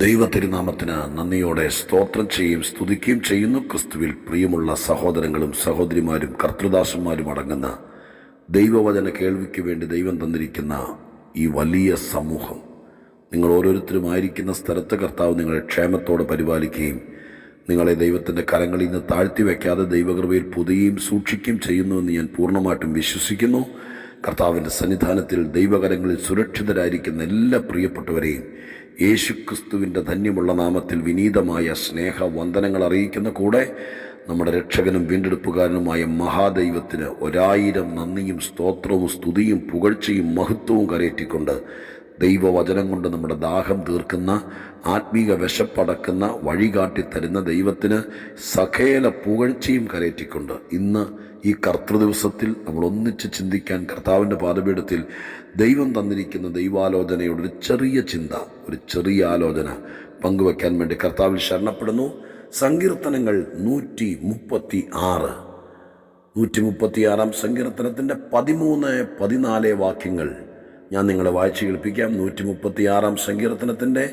ദൈവതിരുനാമത്തിന് നന്ദിയോടെ സ്തോത്രം ചെയ്യും സ്തുതിക്കുകയും ചെയ്യുന്നു. ക്രിസ്തുവിൽ പ്രിയമുള്ള സഹോദരങ്ങളും സഹോദരിമാരും കർത്തൃദാസന്മാരും അടങ്ങുന്ന ദൈവവചന കേൾവിക്ക് വേണ്ടി ദൈവം തന്നിരിക്കുന്ന ഈ വലിയ സമൂഹം, നിങ്ങൾ ഓരോരുത്തരുമായിരിക്കുന്ന സ്ഥലത്ത് കർത്താവ് നിങ്ങളെ ക്ഷേമത്തോടെ പരിപാലിക്കുകയും നിങ്ങളെ ദൈവത്തിൻ്റെ കരങ്ങളിൽ നിന്ന് താഴ്ത്തി വയ്ക്കാതെ ദൈവകൃപയിൽ പുതുകയും സൂക്ഷിക്കുകയും ചെയ്യുന്നുവെന്ന് ഞാൻ പൂർണ്ണമായിട്ടും വിശ്വസിക്കുന്നു. കർത്താവിൻ്റെ സന്നിധാനത്തിൽ ദൈവകരങ്ങളിൽ സുരക്ഷിതരായിരിക്കുന്ന എല്ലാ പ്രിയപ്പെട്ടവരെയും യേശുക്രിസ്തുവിൻ്റെ ധന്യമുള്ള നാമത്തിൽ വിനീതമായ സ്നേഹവന്ദനങ്ങൾ അറിയിക്കുന്ന കൂടെ നമ്മുടെ രക്ഷകനും വീണ്ടെടുപ്പുകാരനുമായ മഹാദൈവത്തിന് 1000 നന്ദിയും സ്തോത്രവും സ്തുതിയും പുകഴ്ചയും മഹത്വവും കരയറ്റിക്കൊണ്ട് ദൈവവചനം കൊണ്ട് നമ്മുടെ ദാഹം തീർക്കുന്ന, ആത്മീക വിശപ്പടക്കുന്ന, വഴികാട്ടിത്തരുന്ന ദൈവത്തിന് സകല പുകഴ്ചയും കരയറ്റിക്കൊണ്ട് ഇന്ന് ഈ കർത്തൃദിവസത്തിൽ നമ്മൾ ഒന്നിച്ച് ചിന്തിക്കാൻ കർത്താവിൻ്റെ പാദപീഠത്തിൽ ദൈവം തന്നിരിക്കുന്ന ദൈവാലോചനയുടെ ഒരു ചെറിയ ചിന്ത, ഒരു ചെറിയ ആലോചന പങ്കുവയ്ക്കാൻ വേണ്ടി കർത്താവിൽ ശരണപ്പെടുന്നു. സങ്കീർത്തനങ്ങൾ 136 സങ്കീർത്തനത്തിൻ്റെ 13-14 വാക്യങ്ങൾ ഞാൻ നിങ്ങളെ വായിച്ച് കേൾപ്പിക്കാം. 136 സങ്കീർത്തനത്തിൻ്റെ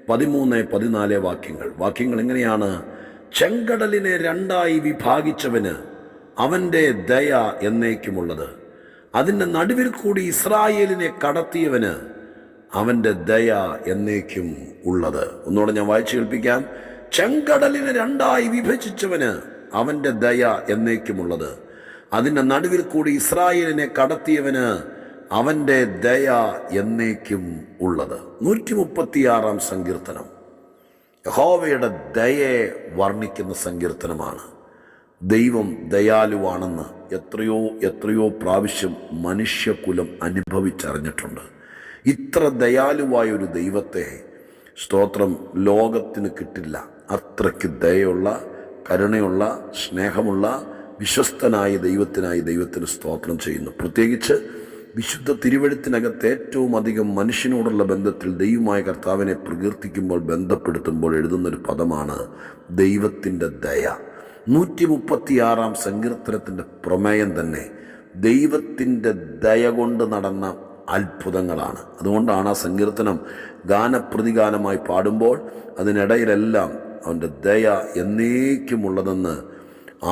13-14 വാക്യങ്ങൾ എങ്ങനെയാണ്? ചെങ്കടലിനെ 2 വിഭാഗിച്ചവന് അവൻ്റെ ദയ എന്നേക്കുമുള്ളത്. അതിൻ്റെ നടുവിൽ കൂടി ഇസ്രായേലിനെ കടത്തിയവന് അവൻ്റെ ദയ എന്നേക്കും ഉള്ളത്. ഒന്നുകൂടെ ഞാൻ വായിച്ചു കേൾപ്പിക്കാം. ചെങ്കടലിനെ 2 വിഭജിച്ചവന് അവൻ്റെ ദയ എന്നേക്കുമുള്ളത്. അതിൻ്റെ നടുവിൽ കൂടി ഇസ്രായേലിനെ കടത്തിയവന് അവൻ്റെ ദയ എന്നേക്കും ഉള്ളത്. 136 സങ്കീർത്തനം യഹോവയുടെ ദയയെ വർണ്ണിക്കുന്ന സങ്കീർത്തനമാണ്. ദൈവം ദയാലുവാണെന്ന് എത്രയോ പ്രാവശ്യം മനുഷ്യകുലം അനുഭവിച്ചറിഞ്ഞിട്ടുണ്ട്. ഇത്ര ദയാലുവായൊരു ദൈവത്തെ സ്തോത്രം ലോകത്തിന് കിട്ടില്ല. അത്രയ്ക്ക് ദയയുള്ള, കരുണയുള്ള, സ്നേഹമുള്ള, വിശ്വസ്തനായ ദൈവത്തിന് സ്തോത്രം ചെയ്യുന്നു. പ്രത്യേകിച്ച് വിശുദ്ധ തിരുവെഴുത്തിനകത്ത് ഏറ്റവും അധികം മനുഷ്യനോടുള്ള ബന്ധത്തിൽ ദൈവമായ കർത്താവിനെ പ്രകീർത്തിക്കുമ്പോൾ, ബന്ധപ്പെടുത്തുമ്പോൾ എഴുതുന്നൊരു പദമാണ് ദൈവത്തിൻ്റെ ദയ. 136 സങ്കീർത്തനത്തിൻ്റെ പ്രമേയം തന്നെ ദൈവത്തിൻ്റെ ദയ കൊണ്ട് നടന്ന അത്ഭുതങ്ങളാണ്. അതുകൊണ്ടാണ് ആ സങ്കീർത്തനം ഗാനപ്രതിഗാനമായി പാടുമ്പോൾ അതിനിടയിലെല്ലാം അവൻ്റെ ദയ എന്നേക്കുമുള്ളതെന്ന്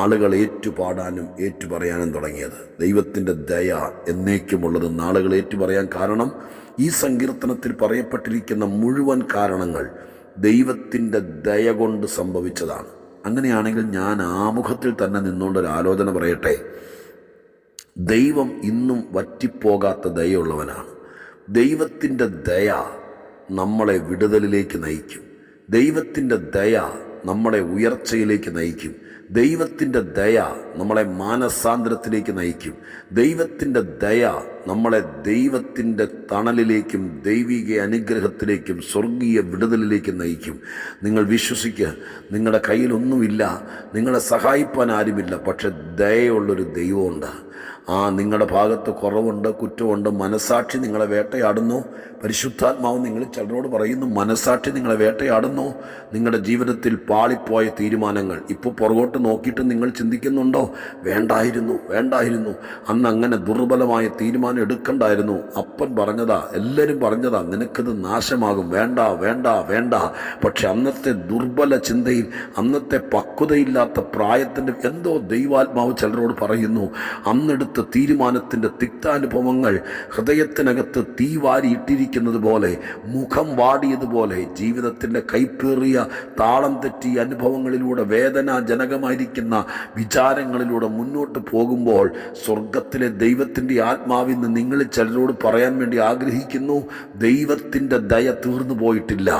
ആളുകൾ ഏറ്റുപാടാനും ഏറ്റുപറയാനും തുടങ്ങിയത്. ദൈവത്തിൻ്റെ ദയ എന്നേക്കുമുള്ളതെന്ന് ആളുകൾ ഏറ്റുപറയാൻ കാരണം ഈ സങ്കീർത്തനത്തിൽ പറയപ്പെട്ടിരിക്കുന്ന മുഴുവൻ കാരണങ്ങൾ ദൈവത്തിൻ്റെ ദയ കൊണ്ട് സംഭവിച്ചതാണ്. അങ്ങനെയാണെങ്കിൽ ഞാൻ ആമുഖത്തിൽ തന്നെ നിന്നുകൊണ്ടൊരു ആലോചന പറയട്ടെ. ദൈവം ഇന്നും വറ്റിപ്പോകാത്ത ദയയുള്ളവനാണ്. ദൈവത്തിൻ്റെ ദയ നമ്മളെ വിടുതലിലേക്ക് നയിക്കും. ദൈവത്തിൻ്റെ ദയ നമ്മളെ ഉയർച്ചയിലേക്ക് നയിക്കും. ദൈവത്തിൻ്റെ ദയ നമ്മളെ മാനസാന്തരത്തിലേക്ക് നയിക്കും. ദൈവത്തിൻ്റെ ദയ നമ്മളെ ദൈവത്തിൻ്റെ തണലിലേക്കും ദൈവിക അനുഗ്രഹത്തിലേക്കും സ്വർഗീയ വിടുതലിലേക്കും നയിക്കും. നിങ്ങൾ വിശ്വസിക്കുക. നിങ്ങളുടെ കയ്യിലൊന്നുമില്ല, നിങ്ങളെ സഹായിപ്പാൻ ആരുമില്ല, പക്ഷെ ദയയുള്ളൊരു ദൈവമുണ്ട്. നിങ്ങളുടെ ഭാഗത്ത് കുറവുണ്ട്, കുറ്റമുണ്ട്, മനസാക്ഷി നിങ്ങളെ വേട്ടയാടുന്നു. പരിശുദ്ധാത്മാവ് നിങ്ങൾ ചിലരോട് പറയുന്നു, മനസാക്ഷി നിങ്ങളെ വേട്ടയാടുന്നു. നിങ്ങളുടെ ജീവിതത്തിൽ പാളിപ്പോയ തീരുമാനങ്ങൾ ഇപ്പോൾ പുറകോട്ട് നോക്കിയിട്ട് നിങ്ങൾ ചിന്തിക്കുന്നുണ്ടോ? വേണ്ടായിരുന്നു, അന്ന് അങ്ങനെ ദുർബലമായ തീരുമാനം എടുക്കണ്ടായിരുന്നു. അപ്പൻ പറഞ്ഞതാ, എല്ലാവരും പറഞ്ഞതാ, നിനക്കിത് നാശമാകും, വേണ്ട. പക്ഷെ അന്നത്തെ ദുർബല ചിന്തയിൽ, അന്നത്തെ പക്വതയില്ലാത്ത പ്രായത്തിൻ്റെ എന്തോ ദൈവാത്മാവ് ചിലരോട് പറയുന്നു. അന്നെടുത്ത തീരുമാനത്തിൻ്റെ തിക്താനുഭവങ്ങൾ ഹൃദയത്തിനകത്ത് തീ വാരിയിട്ടിരിക്കുന്നത് പോലെ, മുഖം വാടിയതുപോലെ, ജീവിതത്തിൻ്റെ കൈപ്പേറിയ താളം തെറ്റിയ അനുഭവങ്ങളിലൂടെ, വേദനാജനകമായിരിക്കുന്ന വിചാരങ്ങളിലൂടെ മുന്നോട്ട് പോകുമ്പോൾ സ്വർഗത്തിലെ ദൈവത്തിൻ്റെ ആത്മാവിൽ നിന്ന് നിങ്ങൾ ചിലരോട് പറയാൻ വേണ്ടി ആഗ്രഹിക്കുന്നു. ദൈവത്തിൻ്റെ ദയ തീർന്നു പോയിട്ടില്ല.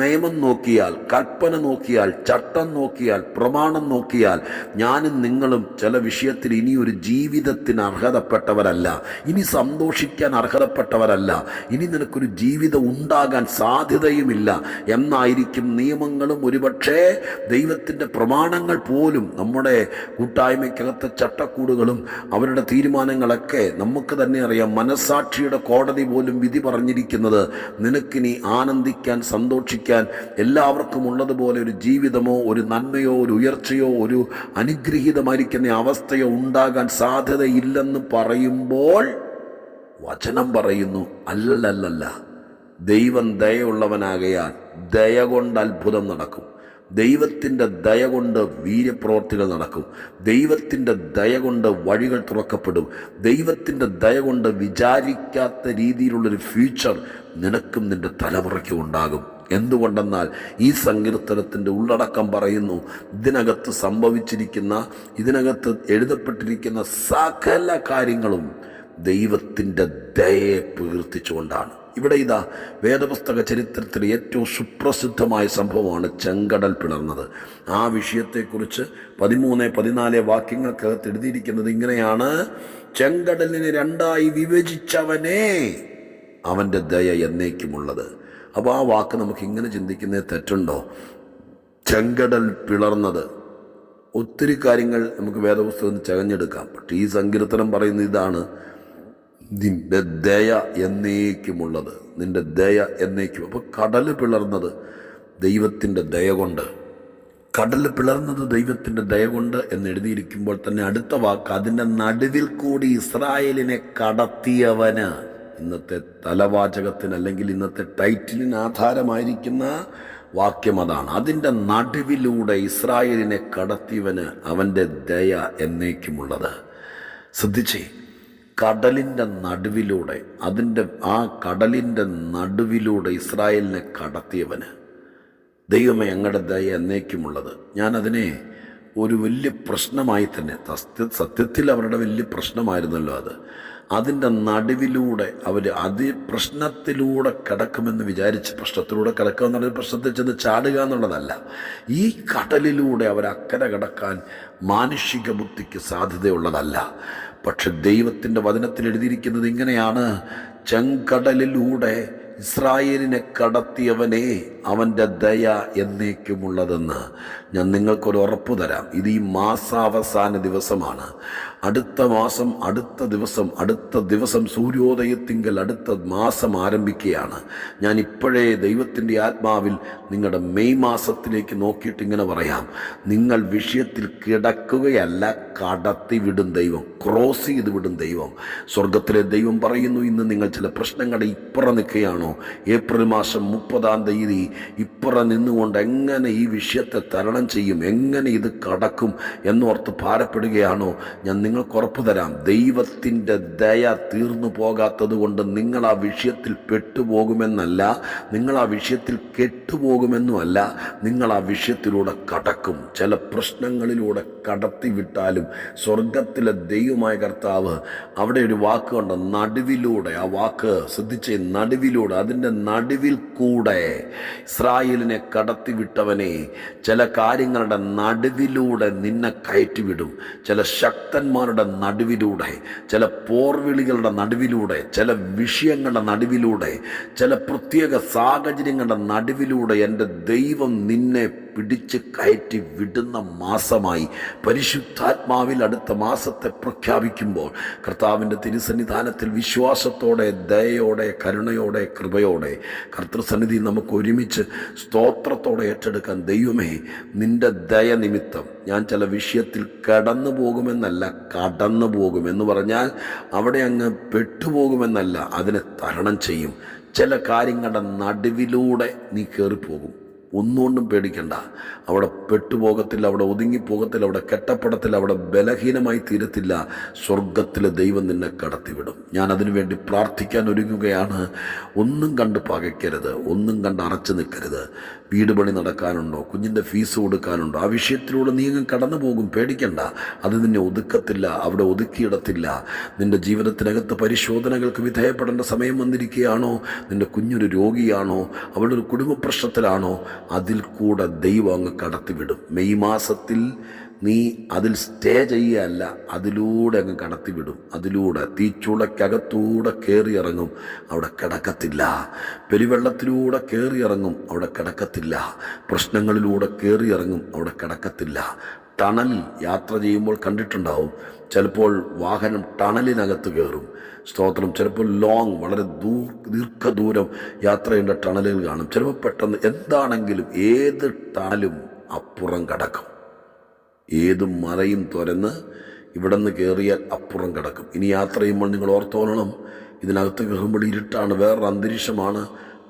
നിയമം നോക്കിയാൽ, കൽപ്പന നോക്കിയാൽ, ചട്ടം നോക്കിയാൽ, പ്രമാണം നോക്കിയാൽ ഞാനും നിങ്ങളും ചില വിഷയത്തിൽ ഇനിയൊരു ജീവിതത്തിന് അർഹതപ്പെട്ടവരല്ല, ഇനി സന്തോഷിക്കാൻ അർഹതപ്പെട്ടവരല്ല, ഇനി നിനക്കൊരു ജീവിതം ഉണ്ടാകാൻ സാധ്യതയുമില്ല എന്നായിരിക്കും നിയമങ്ങളും ഒരുപക്ഷേ ദൈവത്തിൻ്റെ പ്രമാണങ്ങൾ പോലും. നമ്മുടെ കൂട്ടായ്മയ്ക്കകത്തെ ചട്ടക്കൂടുകളും അവരുടെ തീരുമാനങ്ങളൊക്കെ നമുക്ക് തന്നെ അറിയാം. മനസാക്ഷിയുടെ കോടതി പോലും വിധി പറഞ്ഞിരിക്കുന്നത് നിനക്കിനി ആനന്ദിക്കാൻ, സന്തോഷിക്കാൻ, എല്ലാവർക്കും ഉള്ളതുപോലെ ഒരു ജീവിതമോ, ഒരു നന്മയോ, ഒരു ഉയർച്ചയോ, ഒരു അനുഗ്രഹീതമായിരിക്കുന്ന അവസ്ഥയോ ഉണ്ടാകാൻ സാധ്യതയില്ലെന്ന് പറയുമ്പോൾ വചനം പറയുന്നു, അല്ലല്ല, ദൈവം ദയയുള്ളവനാകയാൽ ദയ കൊണ്ട് അത്ഭുതം നടക്കും. ദൈവത്തിൻ്റെ ദയ കൊണ്ട് വീര്യപ്രവർത്തികൾ നടക്കും. ദൈവത്തിൻ്റെ ദയ കൊണ്ട് വഴികൾ തുറക്കപ്പെടും. ദൈവത്തിൻ്റെ ദയ കൊണ്ട് വിചാരിക്കാത്ത രീതിയിലുള്ളൊരു ഫ്യൂച്ചർ നിനക്കും നിൻ്റെ തലമുറയ്ക്കും ഉണ്ടാകും. എന്തുകൊണ്ടെന്നാൽ ഈ സങ്കീർത്തനത്തിൻ്റെ ഉള്ളടക്കം പറയുന്നു, ഇതിനകത്ത് സംഭവിച്ചിരിക്കുന്ന, ഇതിനകത്ത് എഴുതപ്പെട്ടിരിക്കുന്ന സകല കാര്യങ്ങളും ദൈവത്തിൻ്റെ ദയയെ പ്രകീർത്തിച്ചുകൊണ്ടാണ്. ഇവിടെ ഇതാ വേദപുസ്തക ചരിത്രത്തിലെ ഏറ്റവും സുപ്രസിദ്ധമായ സംഭവമാണ് ചെങ്കടൽ പിളർന്നത്. ആ വിഷയത്തെക്കുറിച്ച് 13-14 വാക്യങ്ങൾക്കകത്ത് എഴുതിയിരിക്കുന്നത് ഇങ്ങനെയാണ്: ചെങ്കടലിനെ രണ്ടായി വിഭജിച്ചവനേ, അവൻ്റെ ദയ എന്നേക്കുമുള്ളത്. അപ്പോൾ ആ വാക്ക് നമുക്ക് ഇങ്ങനെ ചിന്തിക്കുന്നത് തെറ്റുണ്ടോ? ചെങ്കടൽ പിളർന്നത്, ഒത്തിരി കാര്യങ്ങൾ നമുക്ക് വേദപുസ്തകത്തിൽ ചകഞ്ഞെടുക്കാം. പക്ഷേ ഈ സങ്കീർത്തനം പറയുന്നത് ഇതാണ്: നിന്റെ ദയ എന്നേക്കുമുള്ളത്, നിന്റെ ദയ എന്നേക്കും. അപ്പോൾ കടൽ പിളർന്നത് ദൈവത്തിൻ്റെ ദയ കൊണ്ട്, കടൽ പിളർന്നത് ദൈവത്തിൻ്റെ ദയ കൊണ്ട് എന്ന് എഴുതിയിരിക്കുമ്പോൾ തന്നെ അടുത്ത വാക്ക്, അതിൻ്റെ നടുവിൽ കൂടി ഇസ്രായേലിനെ കടത്തിയവന്. ഇന്നത്തെ തലവാചകത്തിന് അല്ലെങ്കിൽ ഇന്നത്തെ ടൈറ്റിലിന് ആധാരമായിരിക്കുന്ന വാക്യം അതാണ്. അതിൻ്റെ നടുവിലൂടെ ഇസ്രായേലിനെ കടത്തിയവന് അവൻ്റെ ദയ എന്നേക്കുമുള്ളത്. ശ്രദ്ധിച്ചേ, കടലിൻ്റെ നടുവിലൂടെ, ആ കടലിൻ്റെ നടുവിലൂടെ ഇസ്രായേലിനെ കടത്തിയവന് ദൈവമേ അങ്ങയുടെ ദയ എന്നേക്കുമുള്ളത്. ഞാനതിനെ ഒരു വലിയ പ്രശ്നമായി തന്നെ, സത്യത്തിൽ അവരുടെ വലിയ പ്രശ്നമായിരുന്നല്ലോ അത്. അതിൻ്റെ നടുവിലൂടെ അത് പ്രശ്നത്തിലൂടെ കിടക്കുമെന്ന് വിചാരിച്ച്, പ്രശ്നത്തിലൂടെ കിടക്കുക എന്നുള്ളത് പ്രശ്നത്തിൽ ചെന്ന് ചാടുക എന്നുള്ളതല്ല. ഈ കടലിലൂടെ അവരക്കരെ കിടക്കാൻ മാനുഷിക ബുദ്ധിക്ക് സാധ്യതയുള്ളതല്ല. പക്ഷെ ദൈവത്തിൻ്റെ വചനത്തിൽ എഴുതിയിരിക്കുന്നത് ഇങ്ങനെയാണ്: ചെങ്കടലിലൂടെ ഇസ്രായേലിനെ കടത്തിയവനെ, അവൻ്റെ ദയ എന്നേക്കുമുള്ളതെന്ന്. ഞാൻ നിങ്ങൾക്കൊരു ഉറപ്പ് തരാം. ഇത് ഈ മാസാവസാന ദിവസമാണ്. അടുത്ത മാസം, അടുത്ത ദിവസം സൂര്യോദയത്തിങ്കൽ അടുത്ത മാസം ആരംഭിക്കുകയാണ്. ഞാൻ ഇപ്പോഴേ ദൈവത്തിൻ്റെ ആത്മാവിൽ നിങ്ങളുടെ മെയ് മാസത്തിലേക്ക് നോക്കിയിട്ട് ഇങ്ങനെ പറയാം: നിങ്ങൾ വിഷയത്തിൽ കിടക്കുകയല്ല, കടത്തി വിടും ദൈവം, ക്രോസ് ചെയ്ത് വിടും ദൈവം. സ്വർഗത്തിലെ ദൈവം പറയുന്നു, ഇന്ന് നിങ്ങൾ ചില പ്രശ്നങ്ങളുടെ ഇപ്പുറം നിൽക്കുകയാണോ? ഏപ്രിൽ മാസം 30-ാം തീയതി ഇപ്പുറം നിന്നുകൊണ്ട് എങ്ങനെ ഈ വിഷയത്തെ തരണം ചെയ്യും, എങ്ങനെ ഇത് കടക്കും എന്നോർത്ത് ഭാരപ്പെടുകയാണോ? ഞാൻ നിങ്ങൾക്ക് ഉറപ്പ് തരാം, ദൈവത്തിൻ്റെ ദയ തീർന്നു പോകാത്തത് കൊണ്ട് നിങ്ങൾ ആ വിഷയത്തിൽ പെട്ടുപോകുമെന്നല്ല, നിങ്ങൾ ആ വിഷയത്തിൽ കെട്ടുപോകുമെന്നുമല്ല, നിങ്ങൾ ആ വിഷയത്തിലൂടെ കടക്കും. ചില പ്രശ്നങ്ങളിലൂടെ കടത്തി വിട്ടാലും സ്വർഗത്തിലെ ദൈവമായ കർത്താവ് അവിടെ ഒരു വാക്കുണ്ട്, നടുവിലൂടെ. ആ വാക്ക് ശ്രദ്ധിച്ച്, നടുവിലൂടെ, അതിൻ്റെ നടുവിൽ കൂടെ ഇസ്രായേലിനെ കടത്തിവിട്ടവനെ, ചില കാര്യങ്ങളുടെ നടുവിലൂടെ നിന്നെ കയറ്റിവിടും. ചില ശക്തന്മാരുടെ നടുവിലൂടെ, ചില പോർവിളികളുടെ നടുവിലൂടെ, ചില വിഷയങ്ങളുടെ നടുവിലൂടെ, ചില പ്രത്യേക സാഹചര്യങ്ങളുടെ നടുവിലൂടെ എൻ്റെ ദൈവം നിന്നെ പിടിച്ച് കയറ്റി വിടുന്ന മാസമായി പരിശുദ്ധാത്മാവിൽ അടുത്ത മാസത്തെ പ്രഖ്യാപിക്കുമ്പോൾ കർത്താവിൻ്റെ തിരുസന്നിധാനത്തിൽ വിശ്വാസത്തോടെ, ദയയോടെ, കരുണയോടെ, കൃപയോടെ കർത്തൃസന്നിധി നമുക്ക് ഒരുമിച്ച് സ്തോത്രത്തോടെ ഏറ്റെടുക്കാൻ. ദൈവമേ, നിൻ്റെ ദയ നിമിത്തം ഞാൻ ചില വിഷയത്തിൽ കടന്നു പോകുമെന്നല്ല, കടന്നു പോകുമെന്ന് പറഞ്ഞാൽ അവിടെ അങ്ങ് പെട്ടുപോകുമെന്നല്ല, അതിനെ തരണം ചെയ്യും. ചില കാര്യങ്ങളുടെ നടുവിലൂടെ നീ കയറിപ്പോകും. ഒന്നുകൊണ്ടും പേടിക്കണ്ട. അവിടെ പെട്ടുപോകത്തില്ല, അവിടെ ഒതുങ്ങിപ്പോകത്തില്ല, അവിടെ കെട്ടപ്പെടത്തില്ല, അവിടെ ബലഹീനമായി തീരത്തില്ല. സ്വർഗത്തിലെ ദൈവം നിന്നെ കടത്തിവിടും. ഞാൻ അതിനുവേണ്ടി പ്രാർത്ഥിക്കാൻ ഒരുങ്ങുകയാണ്. ഒന്നും കണ്ട് പകയ്ക്കരുത്, ഒന്നും കണ്ട് അറച്ചു നിൽക്കരുത്. വീട് പണി നടക്കാനുണ്ടോ, കുഞ്ഞിൻ്റെ ഫീസ് കൊടുക്കാനുണ്ടോ, ആ വിഷയത്തിലൂടെ നീ അങ്ങ് കടന്നു പോകും. പേടിക്കണ്ട, അത് നിന്നെ ഒതുക്കത്തില്ല, അവിടെ ഒതുക്കിയിടത്തില്ല. നിൻ്റെ ജീവിതത്തിനകത്ത് പരിശോധനകൾക്ക് വിധേയപ്പെടേണ്ട സമയം വന്നിരിക്കുകയാണോ? നിൻ്റെ കുഞ്ഞൊരു രോഗിയാണോ, അവളുടെ ഒരു കുടുംബ പ്രശ്നത്തിലാണോ? അതിൽ കൂടെ ദൈവം അങ്ങ് കടത്തിവിടും. മെയ് മാസത്തിൽ നീ അതിൽ സ്റ്റേ ചെയ്യുകയല്ല, അതിലൂടെ അങ്ങ് കടത്തിവിടും. അതിലൂടെ തീച്ചുളക്കകത്തൂടെ കയറിയിറങ്ങും, അവിടെ കിടക്കത്തില്ല. പെരുവെള്ളത്തിലൂടെ കയറിയിറങ്ങും, അവിടെ കിടക്കത്തില്ല. പ്രശ്നങ്ങളിലൂടെ കയറിയിറങ്ങും, അവിടെ കിടക്കത്തില്ല. ടണലിൽ യാത്ര ചെയ്യുമ്പോൾ കണ്ടിട്ടുണ്ടാവും, ചിലപ്പോൾ വാഹനം ടണലിനകത്ത് കയറും. സ്തോത്രം. ചിലപ്പോൾ വളരെ ദീർഘദൂരം യാത്ര ചെയ്യേണ്ട ടണലുകൾ കാണും. ചിലപ്പോൾ പെട്ടെന്ന് എന്താണെങ്കിലും ഏത് ടണലും അപ്പുറം കിടക്കും. ഏത് മറയും തുരന്ന് ഇവിടെ നിന്ന് കയറിയാൽ അപ്പുറം കിടക്കും. ഇനി യാത്ര ചെയ്യുമ്പോൾ നിങ്ങൾ ഓർത്തോളണം, ഇതിനകത്ത് കയറുമ്പോൾ ഇരുട്ടാണ്, വേറൊരു അന്തരീക്ഷമാണ്.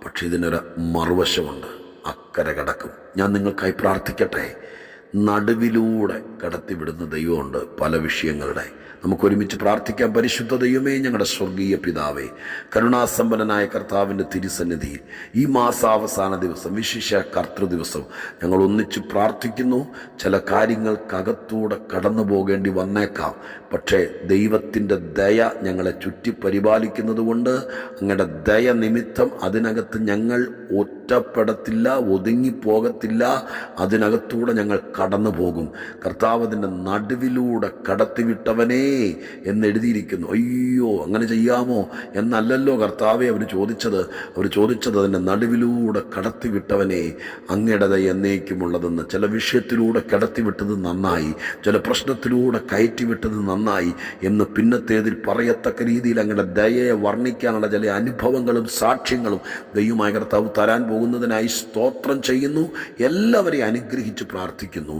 പക്ഷെ ഇതിനൊരു മറുവശമുണ്ട്. അക്കരെ കടക്കും. ഞാൻ നിങ്ങൾക്കായി പ്രാർത്ഥിക്കട്ടെ. നടുവിലൂടെ കടത്തിവിടുന്ന ദൈവമുണ്ട് പല വിഷയങ്ങളുടെ. നമുക്കൊരുമിച്ച് പ്രാർത്ഥിക്കാം. പരിശുദ്ധ ദൈവമേ, ഞങ്ങളുടെ സ്വർഗീയ പിതാവേ, കരുണാസമ്പന്നനായ കർത്താവിൻ്റെ തിരുസന്നിധിയിൽ ഈ മാസാവസാന ദിവസം, വിശിഷ്ട കർത്തൃദിവസം, ഞങ്ങൾ ഒന്നിച്ച് പ്രാർത്ഥിക്കുന്നു. ചില കാര്യങ്ങൾക്കകത്തൂടെ കടന്നു പോകേണ്ടി വന്നേക്കാം. പക്ഷേ ദൈവത്തിൻ്റെ ദയ ഞങ്ങളെ ചുറ്റി പരിപാലിക്കുന്നത് കൊണ്ട് അങ്ങയുടെ ദയ നിമിത്തം അതിനകത്ത് ഞങ്ങൾ ഒറ്റപ്പെടത്തില്ല, ഒതുങ്ങിപ്പോകത്തില്ല. അതിനകത്തൂടെ ഞങ്ങൾ കടന്നു പോകും. കർത്താവ് അതിൻ്റെ നടുവിലൂടെ കടത്തിവിട്ടവനേ എന്നെഴുതിയിരിക്കുന്നു. അയ്യോ, അങ്ങനെ ചെയ്യാമോ എന്നല്ലല്ലോ കർത്താവെ അവർ ചോദിച്ചത് അതിൻ്റെ നടുവിലൂടെ കടത്തിവിട്ടവനെ, അങ്ങയുടെ ദയ എന്നേക്കുമുള്ളതെന്ന്. ചില വിഷയത്തിലൂടെ കടത്തിവിട്ടത് നന്നായി, ചില പ്രശ്നത്തിലൂടെ കയറ്റിവിട്ടത് നന്നായി എന്ന് പിന്നത്തേതിൽ പറയത്തക്ക രീതിയിൽ അങ്ങയുടെ ദയയെ വർണ്ണിക്കാനുള്ള ചില അനുഭവങ്ങളും സാക്ഷ്യങ്ങളും ദൈവമായ കർത്താവ് തരാൻ പോകുന്നതിനായി സ്തോത്രം ചെയ്യുന്നു. എല്ലാവരെയും അനുഗ്രഹിച്ച് പ്രാർത്ഥിക്കുന്നു.